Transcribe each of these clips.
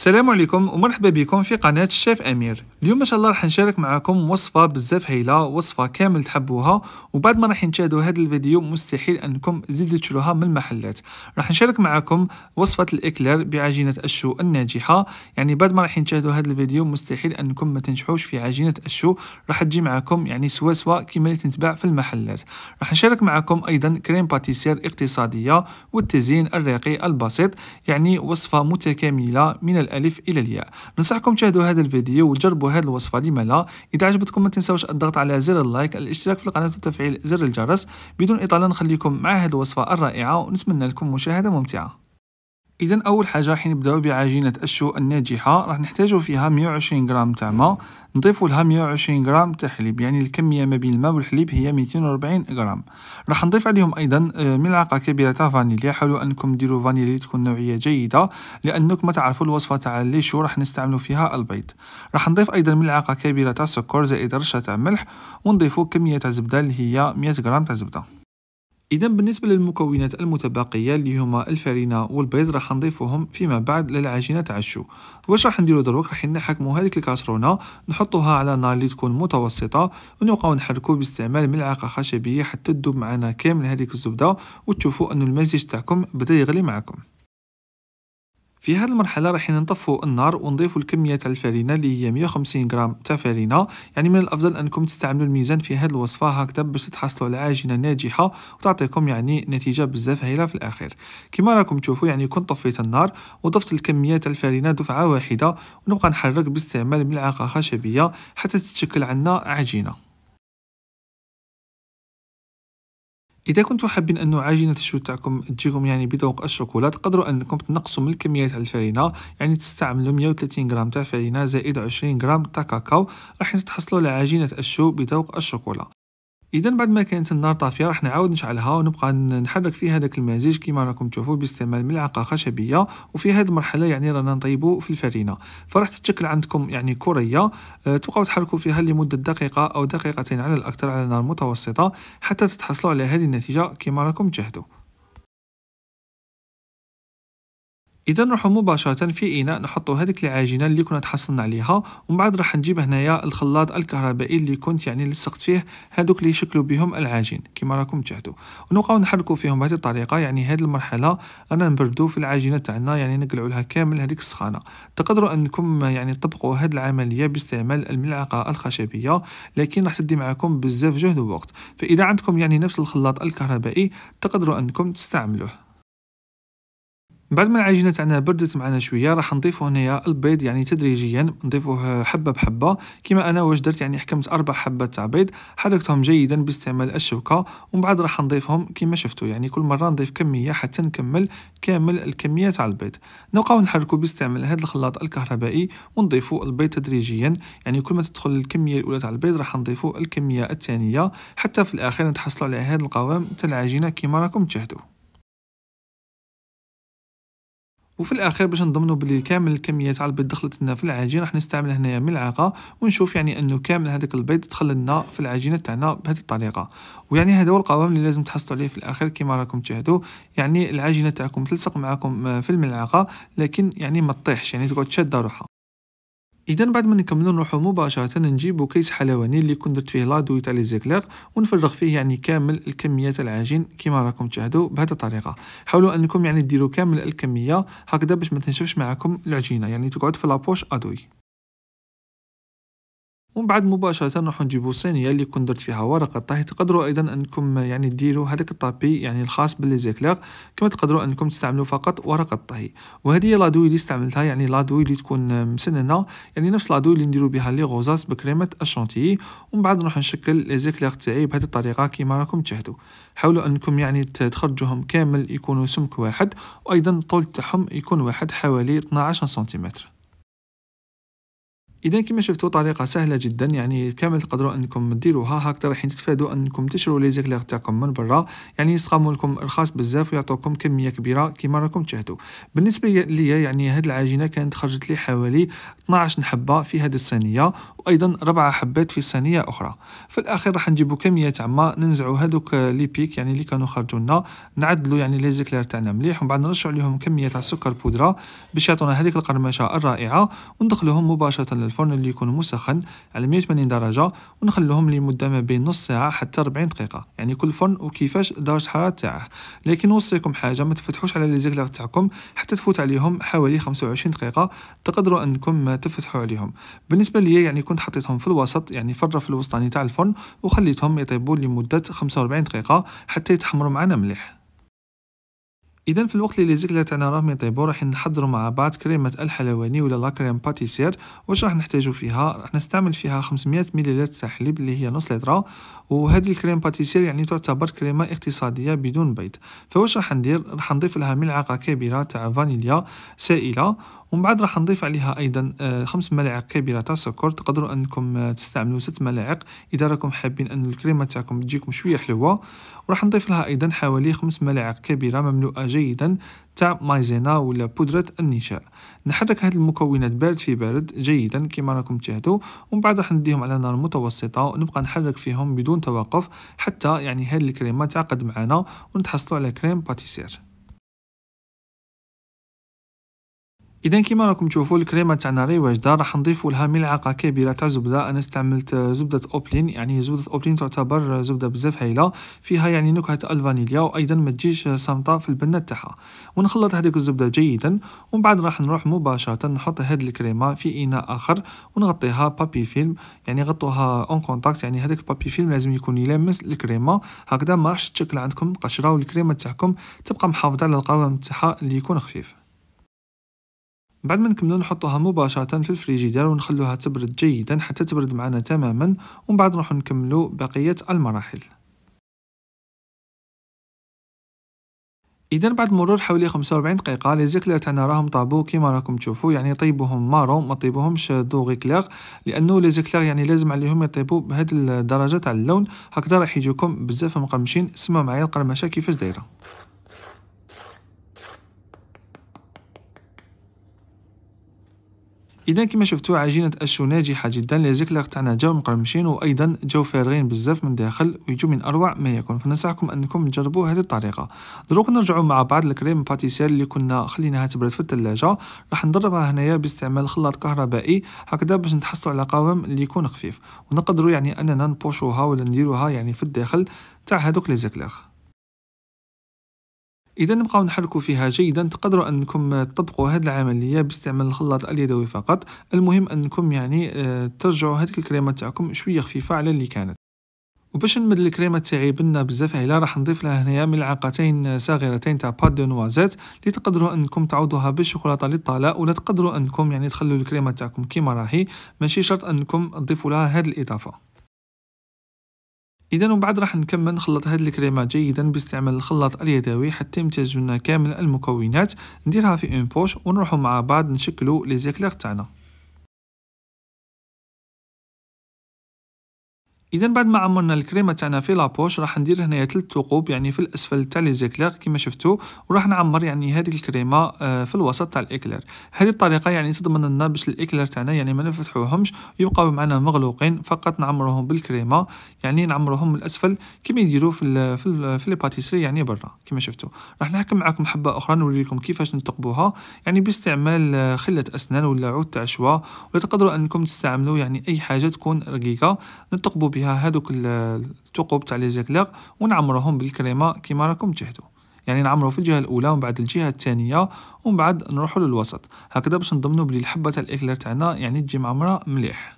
السلام عليكم ومرحبا بكم في قناة الشيف أمير. اليوم إن شاء الله راح نشارك معكم وصفة بزاف هايلة، وصفة كامل تحبوها، وبعد ما راح نشاهدوا هذا الفيديو مستحيل أنكم تزيدوا تشتروها من المحلات. راح نشارك معكم وصفة الإكلير بعجينة الشو الناجحة. يعني بعد ما راح نشاهدوا هذا الفيديو مستحيل أنكم ما تنجحوش في عجينة الشو، راح تجي معكم يعني سوا كما اللي تنتباع في المحلات. راح نشارك معكم أيضا كريم باتيسير اقتصادية والتزيين الرقيق البسيط، يعني وصفة متكاملة من الألف إلى الياء. ننصحكم تشاهدوا هذا الفيديو وتجربوا هذه الوصفة، لما لا؟ إذا عجبتكم ما تنسوش الضغط على زر اللايك، الاشتراك في القناة وتفعيل زر الجرس. بدون إطالة نخليكم مع هذه الوصفة الرائعة ونتمنى لكم مشاهدة ممتعة. إذا أول حاجة راح نبداو بعجينة الشو الناجحة. راح نحتاجو فيها 120 غرام تاع ماء، نضيفو لها 120 غرام تاع حليب، يعني الكمية ما بين الماء والحليب هي 240 غرام. راح نضيف عليهم أيضا ملعقة كبيرة تاع فانيليا. حاولوا أنكم ديروا فانيليا تكون نوعية جيدة، لأنكم ما تعرفوا الوصفة تاع لي شو راح نستعملوا فيها البيض. راح نضيف أيضا ملعقة كبيرة تاع سكر زائد رشة تاع ملح، ونضيفو كمية تاع زبدة اللي هي 100 غرام تاع زبدة. إذا بالنسبة للمكونات المتبقية اللي هما الفرينة والبيض راح نضيفوهم فيما بعد للعجينة تاع الشو. واش راح نديرو دروك؟ راح نحكمو هذيك الكاسرونة، نحطوها على نار اللي تكون متوسطة، ونبقاو نحركو باستعمال ملعقة خشبية حتى تذوب معنا كامل هذيك الزبدة، وتشوفوا أن المزيج تاعكم بدا يغلي معكم. في هذه المرحلة راح نطفوا النار ونضيفوا الكمية تاع الفرينة اللي هي 150 غرام تاع فرينة. يعني من الأفضل أنكم تستعملوا الميزان في هذه الوصفة هكذا باش تحصلوا على عجينة ناجحة وتعطيكم يعني نتيجة بزاف هايلة في الأخير. كما راكم تشوفوا يعني كنت طفيت النار وضفت الكمية تاع الفرينة دفعة واحدة، ونبقى نحرك باستعمال ملعقة خشبية حتى تتشكل عنا عجينة. إذا كنتم حابين أنه عجينة الشو تاعكم تجيكم يعني بذوق الشوكولا، تقدروا أنكم تنقصوا من الكمية تاع الفرينة، يعني تستعملوا 130 غرام تاع فرينة زائد 20 غرام تاع كاكاو، راح تحصلوا على عجينة الشو بذوق الشوكولا. إذا بعد ما كانت النار طافية راح نعاود نشعلها ونبقى نحرك في هذاك المزيج كما راكم تشوفوا باستعمال ملعقة خشبية. وفي هذه المرحلة يعني رانا نطيبوا في الفرينة، فراح تتشكل عندكم يعني كرية. تبقاو تحركوا فيها لمدة دقيقة أو دقيقتين على الأكثر على نار متوسطة حتى تتحصلوا على هذه النتيجة كما راكم تشاهدوا. اذا نروحوا مباشره في اناء نحطوا هذيك العجينه اللي كنا تحصلنا عليها، ومن بعد راح نجيب هنايا الخلاط الكهربائي اللي كنت يعني لصقت فيه هذوك اللي يشكلوا بهم العجين كما راكم تشاهدوا، ونبقاو نحركوا فيهم بهذه الطريقه. يعني هذه المرحله رانا نبردوا في العجينه تاعنا، يعني نقلعوا لها كامل هذيك السخانه. تقدروا انكم يعني تطبقوا هذه العمليه باستعمال الملعقه الخشبيه، لكن راح تدي معكم بزاف جهد ووقت. فاذا عندكم يعني نفس الخلاط الكهربائي تقدروا انكم تستعملوه. بعد ما العجينه تاعنا بردت معنا شويه راح نضيفوا هنايا البيض، يعني تدريجيا نضيفوه حبه بحبه. كما انا واش درت يعني حكمت 4 حبات تاع بيض، حركتهم جيدا باستعمال الشوكه، ومن بعد راح نضيفهم كما شفتوا. يعني كل مره نضيف كميه حتى نكمل كامل الكميه تاع البيض. نبقاو نحركوا باستعمال هذا الخلاط الكهربائي ونضيفوا البيض تدريجيا. يعني كل ما تدخل الكميه الاولى تاع البيض راح نضيفوا الكميه الثانيه حتى في الاخير نتحصلوا على هذا القوام تاع العجينه كما راكم تشاهدوا. وفي الاخير باش نضمنوا بلي كامل الكميه تاع البيض دخلت لنا في العجين راح نستعمل هنايا ملعقه ونشوف يعني انه كامل هذاك البيض دخل لنا في العجينه تاعنا بهذه الطريقه. ويعني هذا هو القوام اللي لازم تحصلوا عليه في الاخير كما راكم تشاهدوا. يعني العجينه تاعكم تلصق معكم في الملعقه، لكن يعني ما تطيحش، يعني تقعد شاده روحها. اذا بعد ما نكملوا نروحوا مباشره نجيبوا كيس حلواني اللي كنت درت فيه لادوي تاع لي زيكلير، ونفرغ فيه يعني كامل الكميه تاع العجين كما راكم تشاهدوا بهذه الطريقه. حاولوا انكم يعني ديروا كامل الكميه هكذا باش ما تنشفش معكم العجينه، يعني تقعد في لابوش ادوي. ومن بعد مباشرة نروحو نجيبو صينية اللي كنت درت فيها ورقة طهي. تقدروا أيضا أنكم يعني ديروا هذاك الطابي يعني الخاص باللي زيكلير، كما تقدروا أنكم تستعملوا فقط ورقة طهي. وهذه هي لادوي اللي استعملتها، يعني لادوي اللي تكون مسننة، يعني نفس لادوي اللي نديرو بها لي غوزاس بكريمة الشونتيي. ومن بعد نروح نشكل لي زيكلير تاعي بهذه الطريقة كما راكم تشاهدوا. حاولوا أنكم يعني تخرجوهم كامل يكونوا سمك واحد، وأيضا الطول تاعهم يكون واحد حوالي 12 سنتيمتر. اذا كما شفتوا طريقه سهله جدا، يعني كامل تقدروا انكم ديروها هكذا، راح تتفادوا انكم تشروا لي زيكلير تاعكم من برا، يعني يسقموا لكم رخاص بزاف ويعطوكم كميه كبيره كما راكم تشاهدوا. بالنسبه لي يعني هذه العجينه كانت خرجت لي حوالي 12 حبه في هذه الصينيه، وايضا 4 حبات في صينيه اخرى. في الاخير راح نجيبوا كميه تاع ماء، ننزعوا هذوك لي بيك يعني اللي كانوا خرجوا لنا، نعدلوا يعني لي زيكلير تاعنا مليح، ومن بعد نرشوا عليهم كميه تاع سكر بودره باش يعطونا هذيك القرمشه الرائعه، وندخلوهم مباشره للفرن اللي يكون مسخن على 180 درجه، ونخلوهم لمده ما بين نص ساعه حتى 40 دقيقه، يعني كل فرن وكيفاش درجه الحراره تاعه. لكن نوصيكم حاجه، ما تفتحوش على لي زيكلير تاعكم حتى تفوت عليهم حوالي 25 دقيقه، تقدروا انكم تفتحوا عليهم. بالنسبه لي يعني كنت حطيتهم في الوسط، يعني في الرف الوسطاني تاع الفرن، وخليتهم يطيبوا لمده 45 دقيقه حتى يتحمروا معنا مليح. اذا في الوقت اللي لي زيكلير تاعنا راهم يطيبوا، راح نحضروا مع بعض كريمه الحلواني ولا لا كريم باتيسير. واش راح نحتاجوا فيها؟ راح نستعمل فيها 500 ملل تاع حليب اللي هي نص لتر، وهذه الكريم باتيسير يعني تعتبر كريمه اقتصاديه بدون بيض. فواش راح ندير؟ راح نضيف لها ملعقه كبيره تاع فانيليا سائله، ومن بعد راح نضيف عليها ايضا 5 ملاعق كبيره تاع سكر. تقدروا انكم تستعملوا 6 ملاعق اذا راكم حابين ان الكريمه تاعكم تجيكم شويه حلوه. وراح نضيف لها ايضا حوالي 5 ملاعق كبيره مملوءه جيدا تاع مايزينا ولا بودره النشاء. نحرك هذه المكونات بارد في بارد جيدا كما راكم تشاهدوا، ومن بعد راح نديهم على نار متوسطه ونبقى نحرك فيهم بدون توقف حتى يعني هذه الكريمه تعقد معنا ونتحصلوا على كريم باتيسير. اذا كيما راكم تشوفوا الكريمه تاعنا راهي واجده، راح نضيفوا لها ملعقه كبيره تاع زبده. انا استعملت زبده اوبلين، يعني زبده اوبلين تعتبر زبده بزاف هايله، فيها يعني نكهه الفانيليا، وايضا ما تجيش صامته في البنه تاعها. ونخلط هذيك الزبده جيدا، ومن بعد راح نروح مباشره نحط هذه الكريمه في اناء اخر ونغطيها بابي فيلم، يعني غطوها اون كونتاكت، يعني هذاك البابي فيلم لازم يكون يلامس الكريمه، هكذا ما راحش تشكل عندكم قشره، والكريمه تاعكم تبقى محافظه على القوام تاعها اللي يكون خفيف. بعد ما نكملو نحطوها مباشرة في الفريجيدير ونخلوها تبرد جيدا حتى تبرد معنا تماما، ومن بعد نروح نكملو بقية المراحل. اذا بعد مرور حوالي 45 دقيقه لي زيكلير تاعنا راهم طابو كيما راكم تشوفوا، يعني طيبوهم مارون ما طيبوهمش دوغي كلير، لانه لي زيكلير يعني لازم عليهم يطيبوا بهذه الدرجه تاع اللون، هكذا راح يجوكم بزاف مقرمشين. سمعوا معايا القرمشه كيفاش دايره. اذا كما شفتوا عجينه الشو ناجحه جدا، لي زيكلير تاعنا جاو مقرمشين وايضا جاو فارغين بزاف من داخل ويجوا من اروع ما يكون، فننصحكم انكم تجربوا هذه الطريقه. دروك نرجعوا مع بعض الكريم باتيسير اللي كنا خليناها تبرد في الثلاجه، راح نضربها هنايا باستعمال خلاط كهربائي هكذا باش نتحصلوا على قوام اللي يكون خفيف، ونقدروا يعني اننا نبوشوها ولا نديروها يعني في الداخل تاع هذوك لي زيكلير. إذا نبقاو نحركوا فيها جيدا، تقدروا أنكم تطبقوا هذه العملية باستعمال الخلاط اليدوي فقط. المهم أنكم يعني ترجعوا هذيك الكريمة تاعكم شوية خفيفة على اللي كانت. وباش نمد الكريمه تاعي بنه بزاف هايله، راح نضيف لها هنايا ملعقتين صغيرتين تاع بات دو نوازيت، اللي تقدروا انكم تعوضوها بالشوكولاته للطلاء، ولا تقدروا انكم يعني تخلوا الكريمه تاعكم كيما راهي، ماشي شرط انكم تضيفوا لها هذه الاضافه. اذا ومن بعد راح نكمل نخلط هذه الكريمه جيدا باستعمال الخلاط اليدوي حتى يمتزج لنا كامل المكونات. نديرها في اون بوش ونروحوا مع بعض نشكلوا لي زيكلير تاعنا. اذا بعد ما عمرنا الكريمه تاعنا في لابوش، راح ندير هنايا 3 ثقوب يعني في الاسفل تاع لي زيكلير كما شفتوا، وراح نعمر يعني هذه الكريمه في الوسط تاع الاكلير. هذه الطريقه يعني تضمن لنا باش الاكلير تاعنا يعني ما نفتحوهمش يبقاو معنا مغلوقين، فقط نعمروهم بالكريمه، يعني نعمروهم من الاسفل كما يديروا في لي باتيسري يعني برا كما شفتوا. راح نحكم معكم حبه اخرى نوري لكم كيفاش نثقبوها، يعني باستعمال خله اسنان ولا عود تاع شوا، ولا تقدروا انكم تستعملوا يعني اي حاجه تكون رقيقه نثقبوا بها هذوك الثقوب تاع لي زيكلير ونعمروهم بالكريمه كيما راكم تشاهدوا. يعني نعمروا في الجهه الاولى ومن بعد الجهه الثانيه ومن بعد نروحوا للوسط، هكذا باش نضمنوا بلي الحبه تاع الاكلير تاعنا يعني تجي معمره مليح.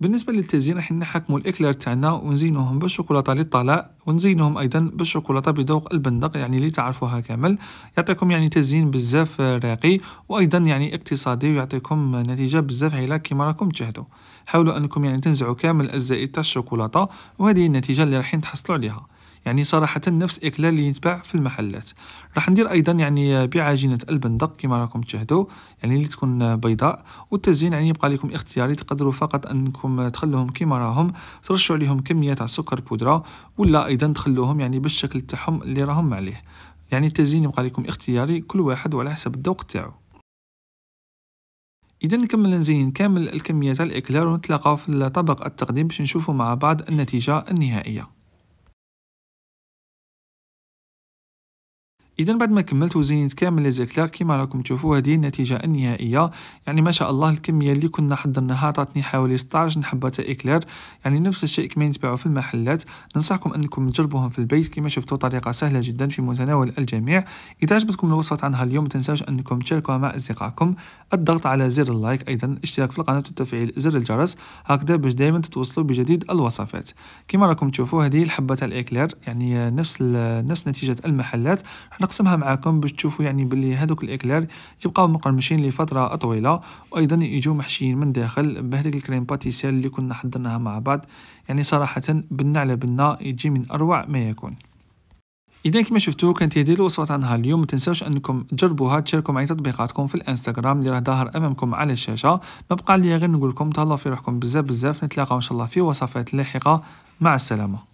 بالنسبه للتزيين راح نحكموا الاكلير تاعنا ونزينوهم بالشوكولاته للطلاء، ونزينوهم ايضا بالشوكولاته بذوق البندق، يعني اللي تعرفوها كامل، يعطيكم يعني تزيين بزاف راقي وايضا يعني اقتصادي، ويعطيكم نتيجه بزاف هايله كما راكم تشاهدوا. حاولوا انكم يعني تنزعوا كامل الزائد تاع الشوكولاته، وهذه النتيجه اللي راح تحصلوا عليها. يعني صراحه نفس اكلير اللي يتباع في المحلات. راح ندير ايضا يعني بعجينه البندق كما راكم تشاهدوا، يعني اللي تكون بيضاء. والتزيين يعني يبقى لكم اختياري، تقدروا فقط انكم تخلوهم كما راهم، ترشوا عليهم كميات تاع السكر بودره، ولا ايضا تخلوهم يعني بالشكل تاعهم اللي راهم عليه. يعني التزيين يبقى لكم اختياري، كل واحد وعلى حسب الذوق تاعو. اذا نكمل نزين كامل الكمية تاع الاكلير ونتلاقاو في الطبق التقديم باش نشوفوا مع بعض النتيجة النهائية. اذا بعد ما كملت وزينت كامل لي زيكلير كيما راكم تشوفوا، هذه النتيجه النهائيه. يعني ما شاء الله الكميه اللي كنا حضرناها عطاتني حوالي 16 حبه تاع اكلير، يعني نفس الشيء كما يتباعوا في المحلات. ننصحكم انكم تجربوهم في البيت، كما شفتوا طريقه سهله جدا في متناول الجميع. اذا عجبتكم الوصفه عنها اليوم ما تنساوش انكم تشاركوها مع اصدقائكم، الضغط على زر اللايك، ايضا الاشتراك في القناه وتفعيل زر الجرس، هكذا باش دائما تتوصلوا بجديد الوصفات. كما راكم تشوفوا هذه الحبه تاع الاكلير يعني نفس نتيجه المحلات. نقسمها معكم باش تشوفوا يعني باللي هذوك الاكلير يبقاو مقرمشين لفتره طويله، وايضا يجوا محشيين من داخل بهذيك الكريم باتيسير اللي كنا حضرناها مع بعض. يعني صراحه بنا على بنا يجي من اروع ما يكون. اذا كما شفتوا كانت هذه الوصفات عنها اليوم، ما تنساوش انكم تجربوها، تشاركوا معي تطبيقاتكم في الانستغرام اللي راه ظاهر امامكم على الشاشه. ما بقى لي غير نقول لكم تهلاو في روحكم بزاف بزاف، نتلاقاو ان شاء الله في وصفات لاحقه. مع السلامه.